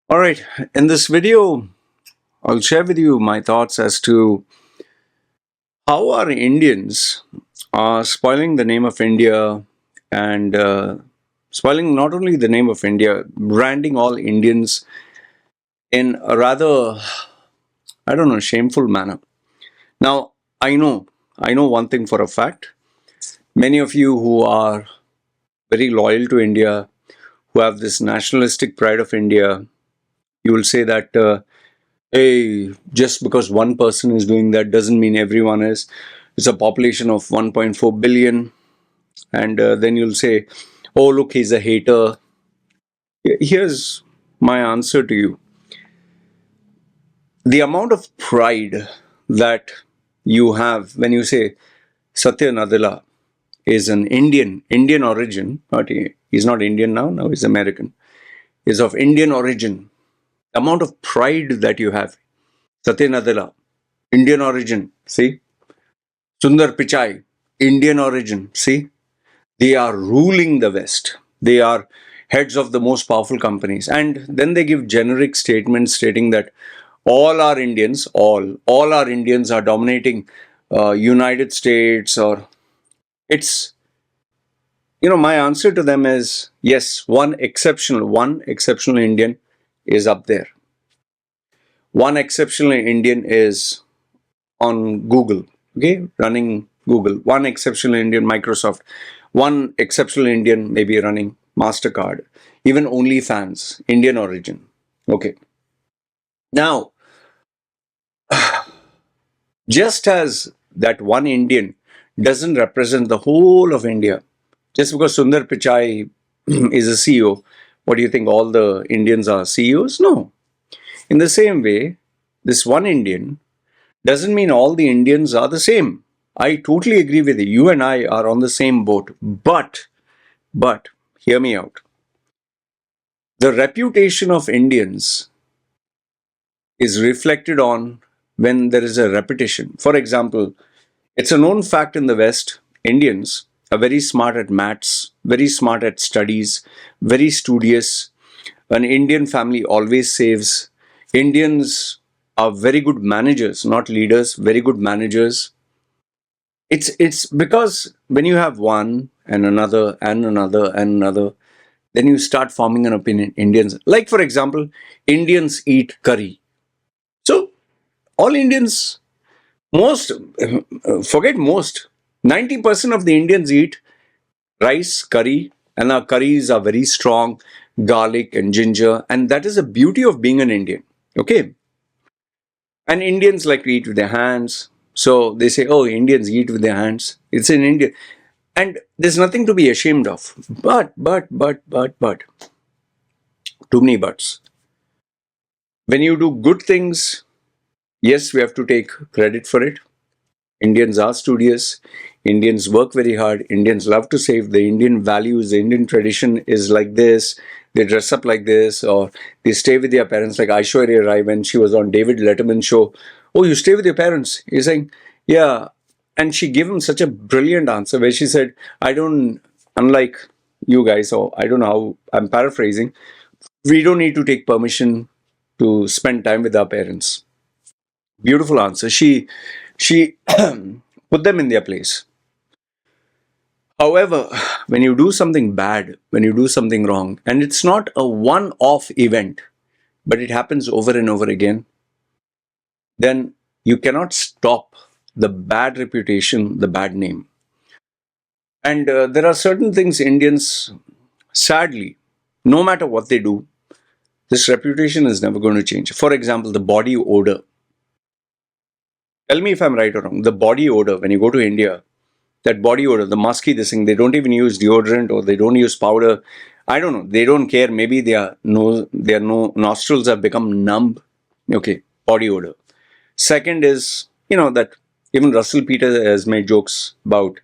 All right, in this video, I'll share with you my thoughts as to how our Indians are spoiling the name of India and spoiling not only the name of India, branding all Indians in a rather, I don't know, shameful manner. Now, I know, I know one thing for a fact. Many of you who are very loyal to India, who have this nationalistic pride of India, you will say that hey, just because one person is doing that doesn't mean everyone is. It's a population of 1.4 billion. And then you'll say, oh, look, he's a hater. Here's my answer to you. The amount of pride that you have when you say Satya Nadella is an Indian origin. He's not Indian now he's American. Is of Indian origin. The amount of pride that you have. Satya Nadella, Indian origin. See? Sundar Pichai, Indian origin. See, they are ruling the West. They are heads of the most powerful companies. And then they give generic statements stating that all our Indians, all our Indians are dominating United States or it's, my answer to them is yes, one exceptional Indian is up there. One exceptional Indian is on Google, okay, running Google. One exceptional Indian, Microsoft. One exceptional Indian, maybe running MasterCard. Even OnlyFans, Indian origin. Okay. Now, just as that one Indian doesn't represent the whole of India, just because Sundar Pichai is a CEO, what do you think all the Indians are CEOs? No. In the same way, this one Indian doesn't mean all the Indians are the same. I totally agree with you. You and I are on the same boat. But, hear me out. The reputation of Indians is reflected on when there is a repetition. For example, it's a known fact in the West, Indians are very smart at maths, very smart at studies, very studious. An Indian family always saves. Indians are very good managers, not leaders, very good managers. It's because when you have one and another and another and another, then you start forming an opinion. Indians, like for example, Indians eat curry. So all Indians, most forget most, 90% of the Indians eat rice, curry, and our curries are very strong, garlic and ginger, and that is the beauty of being an Indian. Okay, and Indians like to eat with their hands. So they say, oh, Indians eat with their hands. It's in India. And there's nothing to be ashamed of. But, too many buts. When you do good things, yes, we have to take credit for it. Indians are studious. Indians work very hard. Indians love to save. The Indian values, the Indian tradition is like this. They dress up like this, or they stay with their parents, like Aishwarya Rai when she was on David Letterman's show. Oh, you stay with your parents? He's saying, yeah. And she gave him such a brilliant answer where she said, I don't, unlike you guys, or I don't know how, I'm paraphrasing, we don't need to take permission to spend time with our parents. Beautiful answer. She put them in their place. However, when you do something bad, when you do something wrong, and it's not a one-off event, but it happens over and over again, then you cannot stop the bad reputation, the bad name. And there are certain things Indians, sadly, no matter what they do, this reputation is never going to change. For example, the body odor. Tell me if I'm right or wrong. The body odor, when you go to India, that body odor, the musky, this thing, they don't even use deodorant or they don't use powder. I don't know. They don't care. Maybe their nostrils have become numb. Okay, body odor. Second is, that even Russell Peters has made jokes about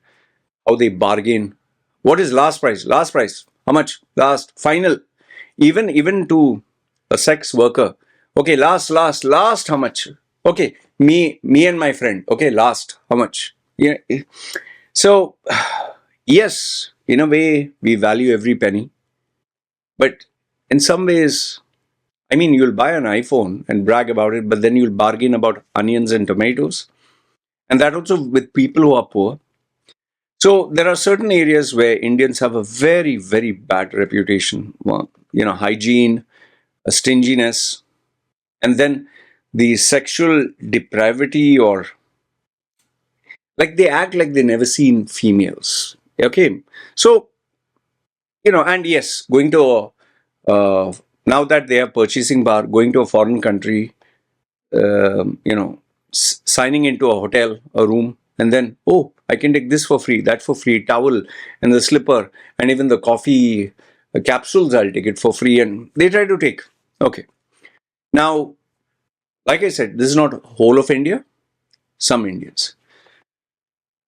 how they bargain. What is last price? Last price. How much? Last. Final. Even to a sex worker. Okay, last. How much? Okay, me and my friend. Okay, last. How much? Yeah. So, yes, in a way, we value every penny. But in some ways, I mean, you'll buy an iPhone and brag about it, but then you'll bargain about onions and tomatoes. And that also with people who are poor. So there are certain areas where Indians have a very, very bad reputation. Well, hygiene, stinginess, and then the sexual depravity, or like they act like they never seen females. Okay. So, and yes, going to now that they are purchasing power, going to a foreign country, signing into a hotel, a room, and then, oh, I can take this for free, that for free, towel, and the slipper, and even the coffee capsules, I'll take it for free. And they try to take. Okay. Now, like I said, this is not whole of India, some Indians.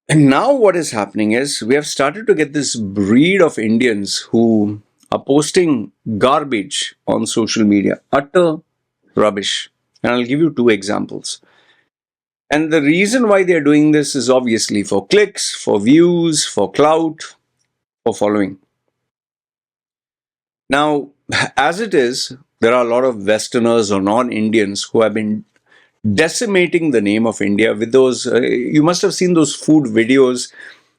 And now what is happening is we have started to get this breed of Indians who are posting garbage on social media, utter rubbish. And I'll give you two examples. And the reason why they're doing this is obviously for clicks, for views, for clout, for following. Now, as it is, there are a lot of Westerners or non-Indians who have been decimating the name of India with those. You must have seen those food videos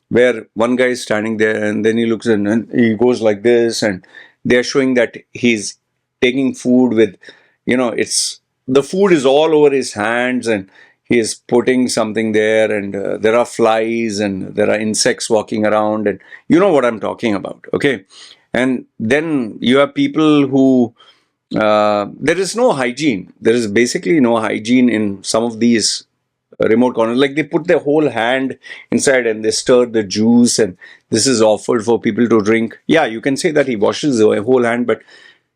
where one guy is standing there and then he looks and he goes like this, and they're showing that he's taking food with, it's the food is all over his hands and he is putting something there, and there are flies and there are insects walking around, and you know what I'm talking about. Okay. And then you have people who there is no hygiene. There is basically no hygiene in some of these remote corners. Like they put their whole hand inside and they stir the juice, and this is offered for people to drink. Yeah, you can say that he washes the whole hand, but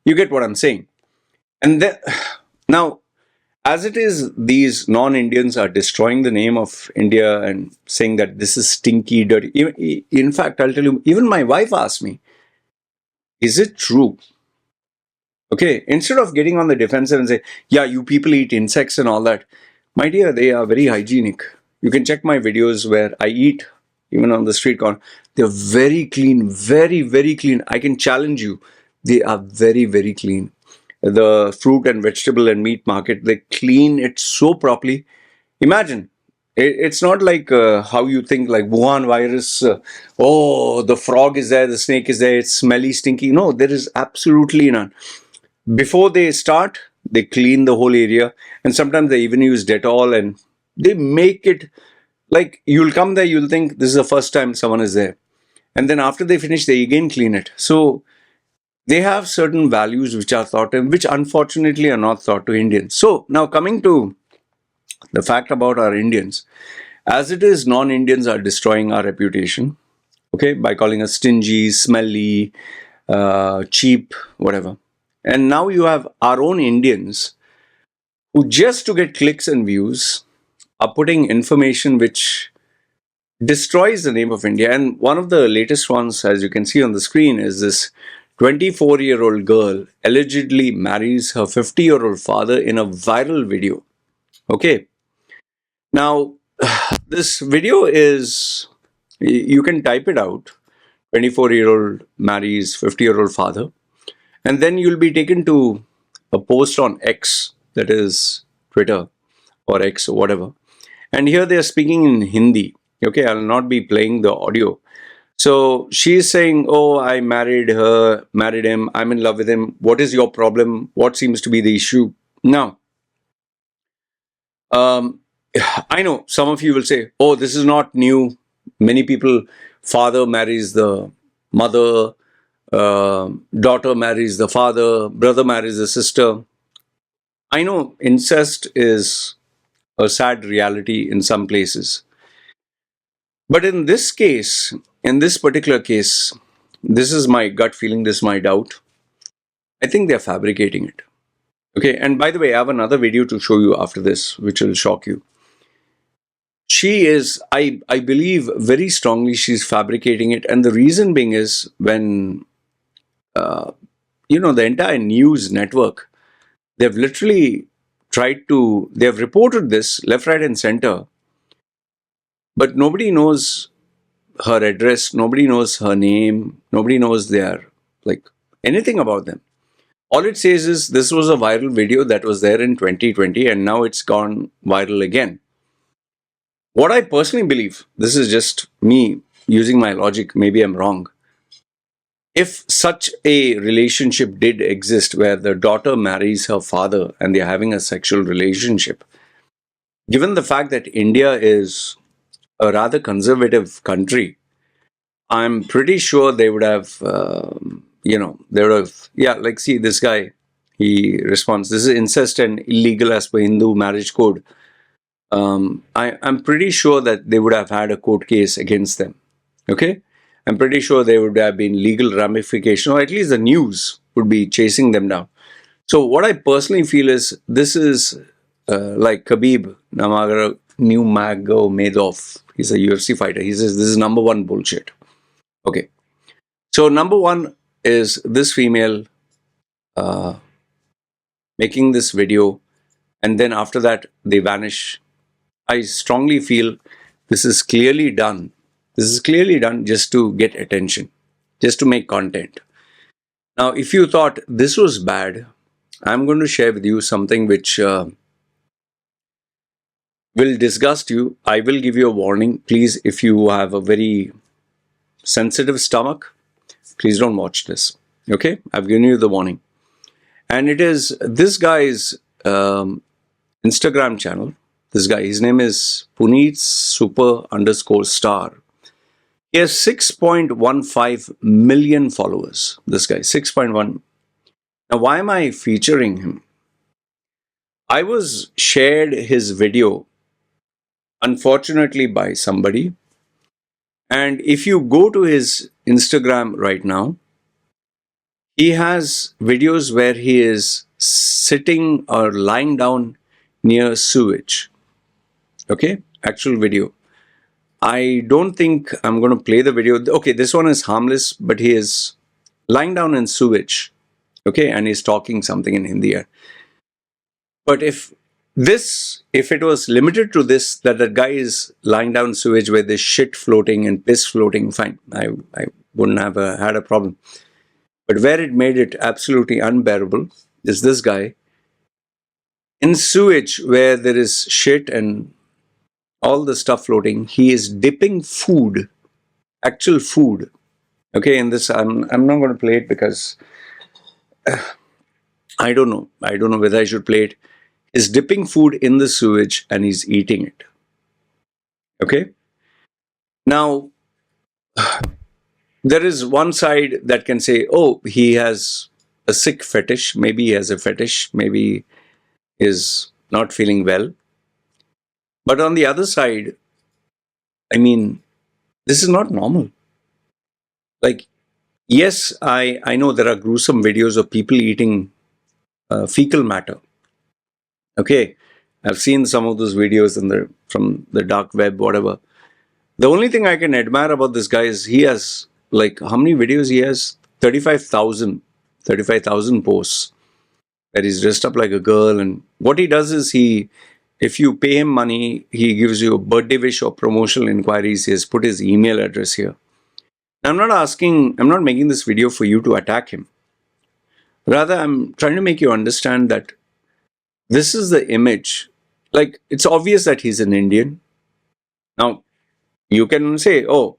you get what I'm saying. And then, now, as it is, these non-Indians are destroying the name of India and saying that this is stinky, dirty. In fact, I'll tell you, even my wife asked me, is it true? Okay, instead of getting on the defensive and say, yeah, you people eat insects and all that, my dear, they are very hygienic. You can check my videos where I eat, even on the street corner. They're very clean, very, very clean. I can challenge you. They are very, very clean. The fruit and vegetable and meat market, they clean it so properly. Imagine, it's not like how you think, like Wuhan virus. Oh, the frog is there, the snake is there, it's smelly, stinky. No, there is absolutely none. Before they start, they clean the whole area, and sometimes they even use Dettol, and they make it like you'll come there, you'll think this is the first time someone is there. And then after they finish, they again clean it. So they have certain values which are thought and which unfortunately are not thought to Indians. So now coming to the fact about our Indians, as it is, non-Indians are destroying our reputation, okay, by calling us stingy, smelly, cheap, whatever. And now you have our own Indians who, just to get clicks and views, are putting information which destroys the name of India. And one of the latest ones, as you can see on the screen, is this 24-year-old girl allegedly marries her 50-year-old father in a viral video. Okay. Now, this video is, you can type it out. 24-year-old marries 50-year-old father. And then you'll be taken to a post on X, that is Twitter or X or whatever. And here they are speaking in Hindi. Okay, I'll not be playing the audio. So she's saying, oh, I married her, married him, I'm in love with him. What is your problem? What seems to be the issue? Now, I know some of you will say, oh, this is not new. Many people, father marries the mother, daughter marries the father, brother marries the sister. I know incest is a sad reality in some places. But in this case, in this particular case, this is my gut feeling, this is my doubt. I think they're fabricating it. Okay, and by the way, I have another video to show you after this, which will shock you. She is, I believe very strongly she's fabricating it. And the reason being is when, the entire news network, they've literally they've reported this left, right, and center. But nobody knows her address, nobody knows her name, nobody knows anything about them. All it says is this was a viral video that was there in 2020 and now it's gone viral again. What I personally believe, this is just me using my logic, maybe I'm wrong. If such a relationship did exist where the daughter marries her father and they're having a sexual relationship, given the fact that India is a rather conservative country, I'm pretty sure they would have, they would have, yeah, like, see, this guy, he responds, this is incest and illegal as per Hindu marriage code. I'm pretty sure that they would have had a court case against them. Okay? I'm pretty sure there would have been legal ramification, or at least the news would be chasing them down. So, what I personally feel is this is like Khabib Nurmagomedov. He's a UFC fighter. He says this is number one bullshit. Okay. So, number one is this female uh, making this video, and then after that, they vanish. I strongly feel this is clearly done. This is clearly done just to get attention, just to make content. Now, if you thought this was bad, I'm going to share with you something which will disgust you. I will give you a warning. Please, if you have a very sensitive stomach, please don't watch this. Okay? I've given you the warning. And it is this guy's Instagram channel. This guy, his name is Puneet Super underscore star. He has 6.15 million followers. This guy, 6.1. Now, why am I featuring him? I was shared his video, unfortunately, by somebody. And if you go to his Instagram right now, he has videos where he is sitting or lying down near sewage. Okay, actual video. I don't think I'm going to play the video. Okay, this one is harmless, but he is lying down in sewage. Okay, and he's talking something in Hindi. But if it was limited to this, that the guy is lying down sewage where there's shit floating and piss floating, fine. I wouldn't have had a problem. But where it made it absolutely unbearable is this guy in sewage where there is shit and all the stuff floating. He is dipping food, actual food. Okay, in this, I'm not going to play it because I don't know. I don't know whether I should play it. He's dipping food in the sewage and he's eating it. Okay? Now, there is one side that can say, oh, he has a sick fetish. Maybe he has a fetish. Maybe he is not feeling well. But on the other side, I mean, this is not normal. Like, yes, I know there are gruesome videos of people eating fecal matter. Okay, I've seen some of those videos from the dark web, whatever. The only thing I can admire about this guy is he has, like, how many videos he has? 35,000 posts that he's dressed up like a girl. And what he does is if you pay him money, he gives you a birthday wish or promotional inquiries. He has put his email address here. I'm not making this video for you to attack him. Rather, I'm trying to make you understand that this is the image. Like, it's obvious that he's an Indian. Now, you can say, oh,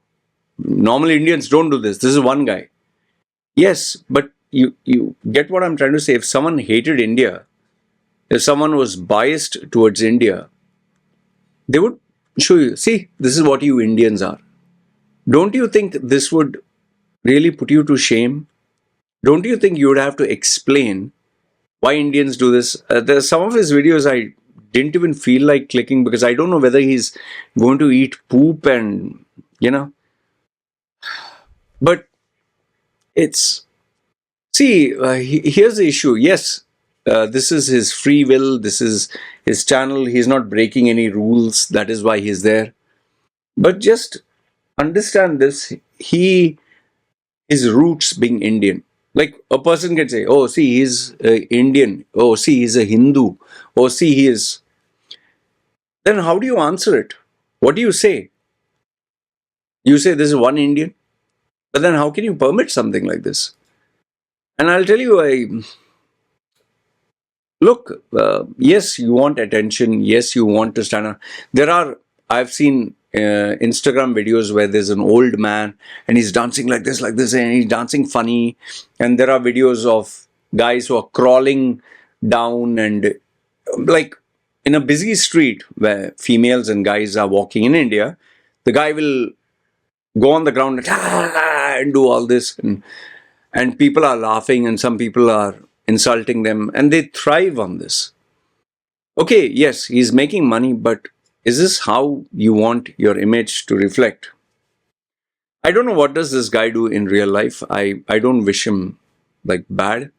normal Indians don't do this. This is one guy. Yes, but you get what I'm trying to say. If someone hated India, if someone was biased towards India, they would show you, see, this is what you Indians are. Don't you think this would really put you to shame? Don't you think you would have to explain why Indians do this? There's some of his videos I didn't even feel like clicking because I don't know whether he's going to eat poop and, But it's, see, here's the issue. Yes, this is his free will. This is his channel. He's not breaking any rules. That is why he's there. But just understand this. His roots being Indian. Like a person can say, oh, see, he's Indian. Oh, see, he's a Hindu. Oh, see, he is. Then how do you answer it? What do you say? You say this is one Indian? But then how can you permit something like this? And I'll tell you, Look, yes, you want attention. Yes, you want to stand out. I've seen Instagram videos where there's an old man and he's dancing like this, and he's dancing funny. And there are videos of guys who are crawling down and like in a busy street where females and guys are walking in India, the guy will go on the ground and, and do all this. And people are laughing and some people are insulting them and they thrive on this. Okay, yes, he's making money, but is this how you want your image to reflect? I don't know what does this guy do in real life. I don't wish him like bad.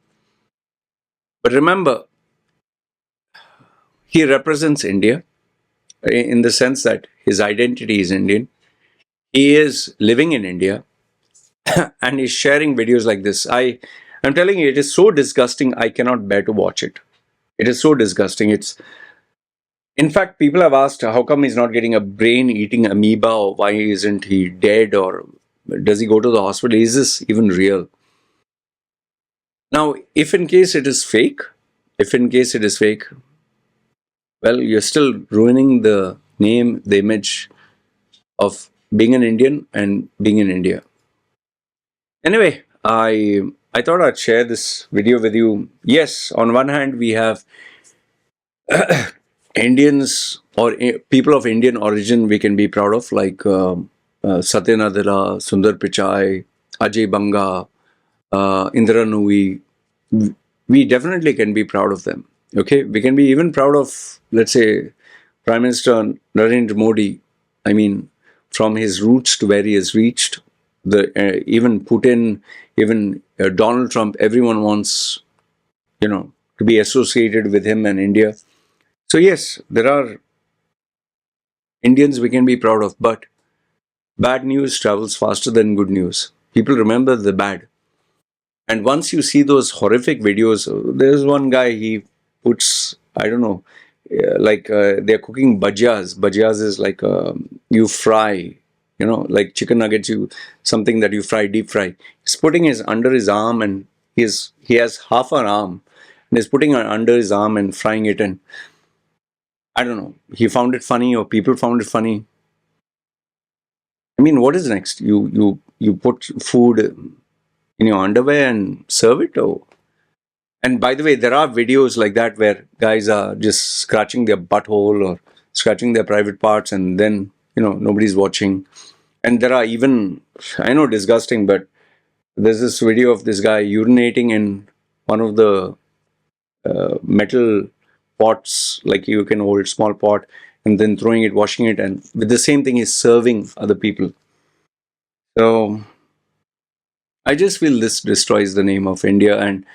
But remember, he represents India in the sense that his identity is Indian. He is living in India and he's sharing videos like this. I'm telling you, it is so disgusting. I cannot bear to watch it. It is so disgusting. In fact, people have asked how come he's not getting a brain-eating amoeba, or why isn't he dead, or does he go to the hospital? Is this even real? Now, if in case it is fake, well, you're still ruining the name, the image of being an Indian and being in India. Anyway, I thought I'd share this video with you. Yes, on one hand, we have Indians or people of Indian origin we can be proud of, like Satyanadala, Sundar Pichai, Ajay Banga, Indira Nui. We definitely can be proud of them. Okay, we can be even proud of, let's say, Prime Minister Narendra Modi. I mean, from his roots to where he has reached, even Putin, even Donald Trump, everyone wants, to be associated with him and India. So yes, there are Indians we can be proud of, but bad news travels faster than good news. People remember the bad. And once you see those horrific videos, there's one guy, he puts, I don't know, they're cooking bhajiyas. Bhajiyas is like you fry, like chicken nuggets, something that you fry, deep fry. He's putting his under his arm and he has half an arm and he's putting it under his arm and frying it. And I don't know, he found it funny or people found it funny. I mean, what is next? You put food in your underwear and serve it? Or and by the way, there are videos like that where guys are just scratching their butthole or scratching their private parts and then, nobody's watching. And there are even, I know, disgusting, but there's this video of this guy urinating in one of the metal pots, like you can hold small pot, and then throwing it, washing it, and with the same thing is serving other people. So I just feel this destroys the name of India. And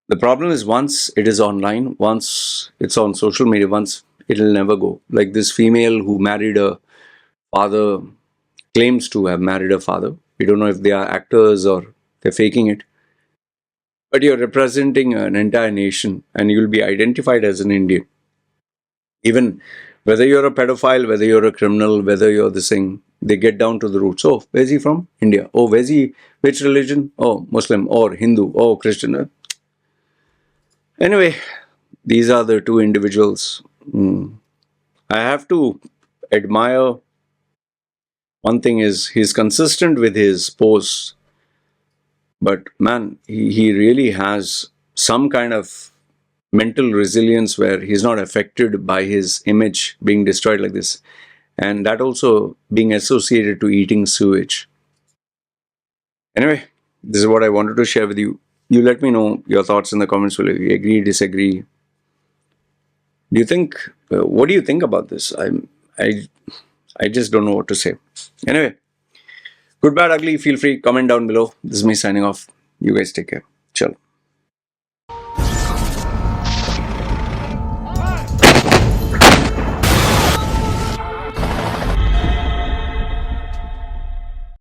the problem is once it is online, once it's on social media, once it'll never go. Like this female who married a father, claims to have married a father. We don't know if they are actors or they're faking it. But you're representing an entire nation and you'll be identified as an Indian. Even whether you're a pedophile, whether you're a criminal, whether you're this thing, they get down to the roots. Oh, where's he from? India. Oh, where's he? Which religion? Oh, Muslim or Hindu. Oh, Christian. Anyway, these are the two individuals. I have to admire one thing is he's consistent with his posts, but man, he really has some kind of mental resilience where he's not affected by his image being destroyed like this. And that also being associated to eating sewage. Anyway, this is what I wanted to share with you. You let me know your thoughts in the comments below. You agree, disagree? Do you think? What do you think about this? I just don't know what to say. Anyway, good, bad, ugly. Feel free comment down below. This is me signing off. You guys take care. Ciao.